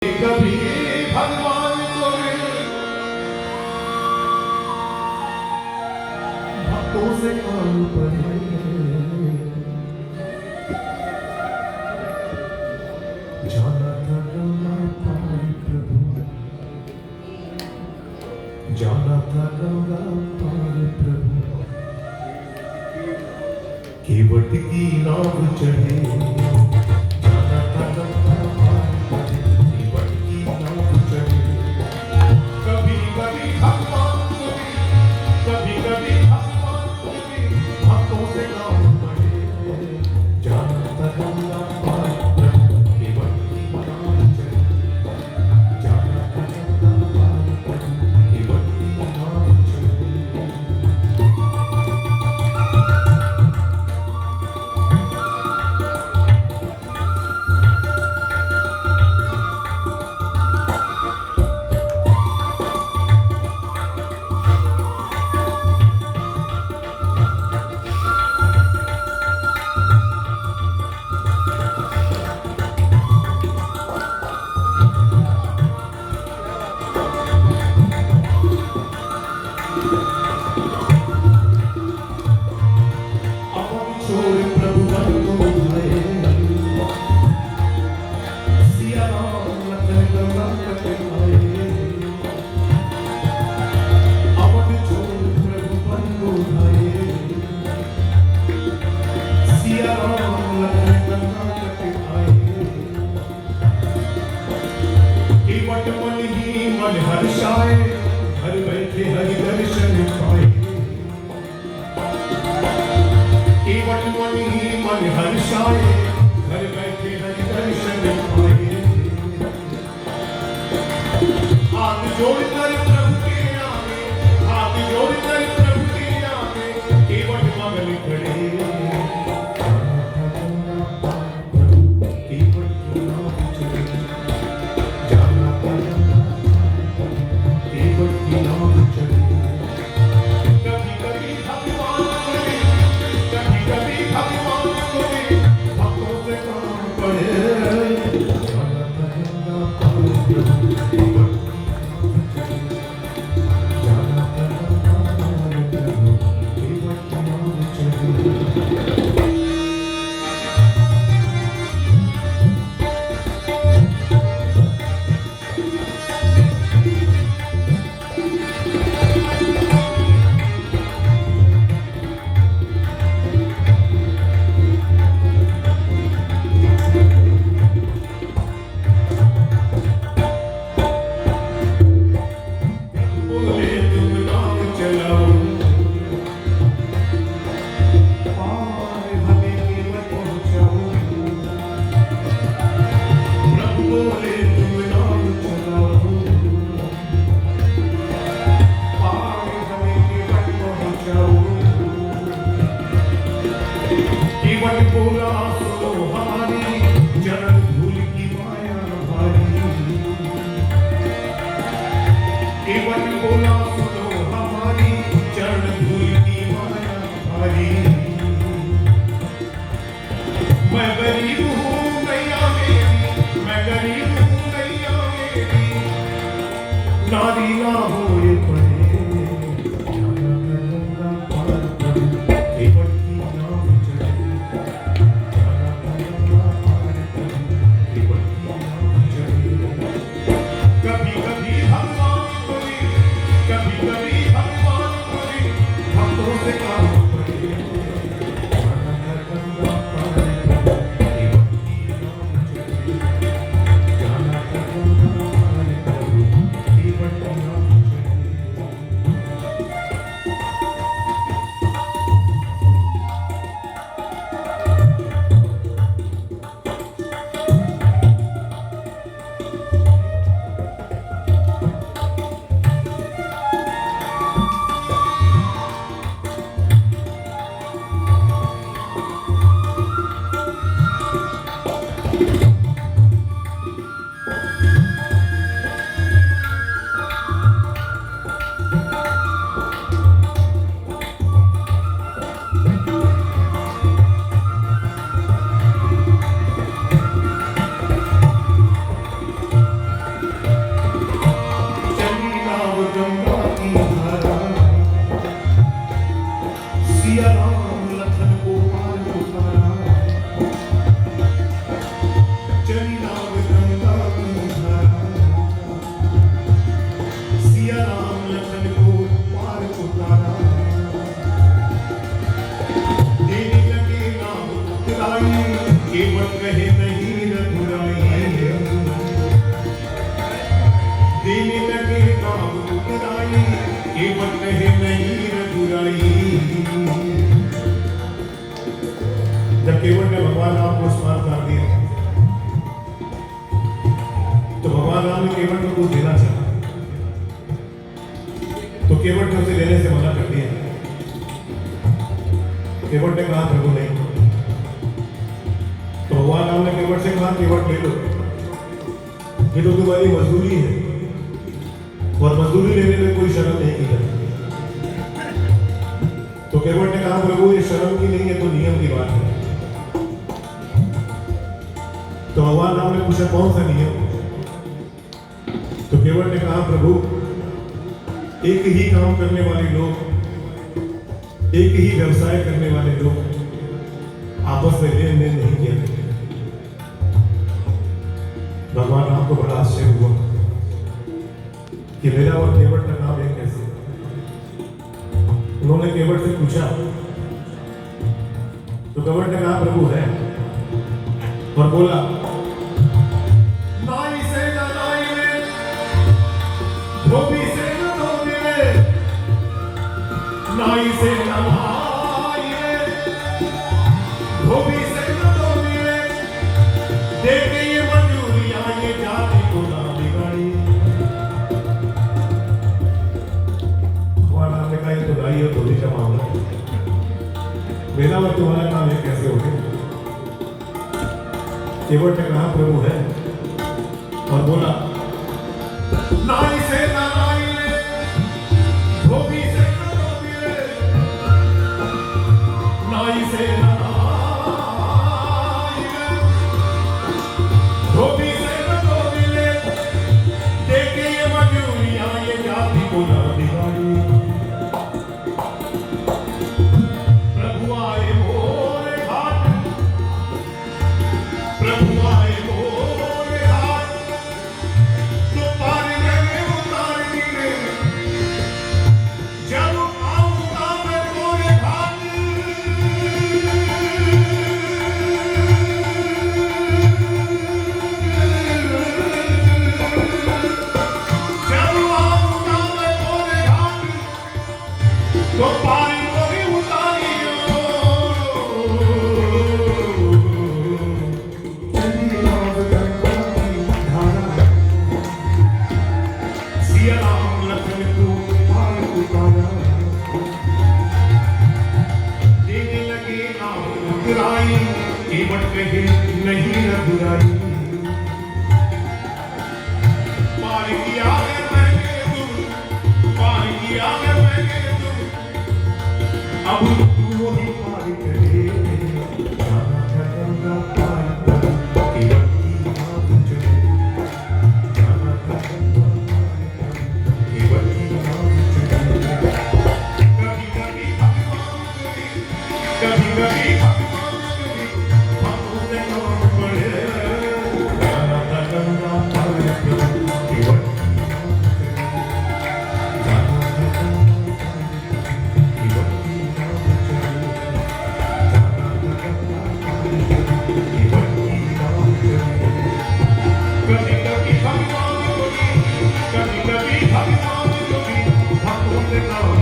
कभी भगवान को भक्तों से काम पड़े, जाना था गंगा पार प्रभु, जाना था गंगा पार प्रभु, केवट की नाव चढ़े, जाना था गंगा पार प्रभु, केवट की नाव चढ़े। कभी कभी भगवान को भी, कभी कभी भगवान को भी भक्तों से काम पड़े, जाना था गंगा पार प्रभु, केवट की नाव चढ़े, जाना था गंगा पार प्रभु, केवट की नाव चढ़े। मन हर्षाए, घर बैठे हरि दर्शन पाए, केवट मन ही मन हर्षाए, घर बैठे हरि दर्शन पाए। हाथ जोड़कर प्रभु के आगे, हाथ जोड़कर प्रभु के आगे, केवट मगन खड़े, नारी ना होए पड़े, जाना था गंगा पार प्रभु, केवट की नाव चढ़े, जाना था गंगा पार प्रभु, केवट की नाव चढ़े। कभी कभी भगवान को भी, कभी कभी भगवान को भी भक्तों से काम पड़े, जाना था गंगा पार प्रभु, केवट की नाव चढ़े, जाना था गंगा पार प्रभु, केवट की नाव चढ़े। केवट कहे नहीं रघुराई। जब केवट ने भगवान राम को स्मरण कर दिया तो भगवान राम ने केवट को कुछ देना चाहा तो केवट ने उसे लेने से मना कर दिया। केवट ने कहा प्रभु नहीं। तो भगवान राम ने केवट से कहा केवट ले लो, ये तो तुम्हारी मजदूरी है और मजदूरी लेने में कोई शर्म नहीं की जाती। तो केवट ने कहा प्रभु ये शर्म की नहीं है तो नियम की बात है। तो भगवान राम ने पूछा कौन सा नियम। तो केवट ने कहा प्रभु एक ही काम करने वाले लोग, एक ही व्यवसाय करने वाले लोग आपस में लेन देन नहीं किया करते। भगवान राम को बड़ा आश्चर्य हुआ कि मेरा और केवट का नाम एक कैसे। उन्होंने केवट से पूछा तो केवट ने कहा प्रभु है और बोला नाई से ना नाई में, धोबी से ना धोबी में, नाई से ना नाई में, धोबी से ना धोबी में, देखे ये मंजूरियां ये जाति को ना बिगाड़ी। हमारा नाम लिखा है तो गाई और धोबी का मामला, मेरा और तुम्हारा नाम एक कैसे हो गया। केवट ने कहा प्रभु है और बोला नाई से ना नाई में, धोबी से ना धोबी में, नाई से ना नाई में, धोबी से ना धोबी में, देखे ये मजूरियां ये जाति को ना बिगाड़ी। प्रभु आए मोरे घाट, प्रभु आए मोरे घाट, तो पार गए उतार दिए, जब आऊंगा मैं मोरे घाट, जब आऊंगा मैं मोरे घाट, तो पार कोई उतारियो। सिया राम लखन को पार उतारा, देने लगे नाम रघुराई, केवट कहे नहीं रघुराई। पार किया है मैंने तुम, पार किया है मैंने तुम, अब तू ही पार करे। जाना करूंगा पार कर, केवट की बात चले, जाना करूंगा पार कर, केवट की बात चले। कभी कभी भगवान कभी, कभी कभी भगवान कभी, हमको से कौन पड़े। जाना करूंगा पार कर, केवट की बात चले, जाना करूंगा पार कर, केवट की बात चले, जाना करूंगा पार कर, केवट की बात चले। कभी कभी भगवान कभी, कभी कभी भगवान कभी, हमको से कौन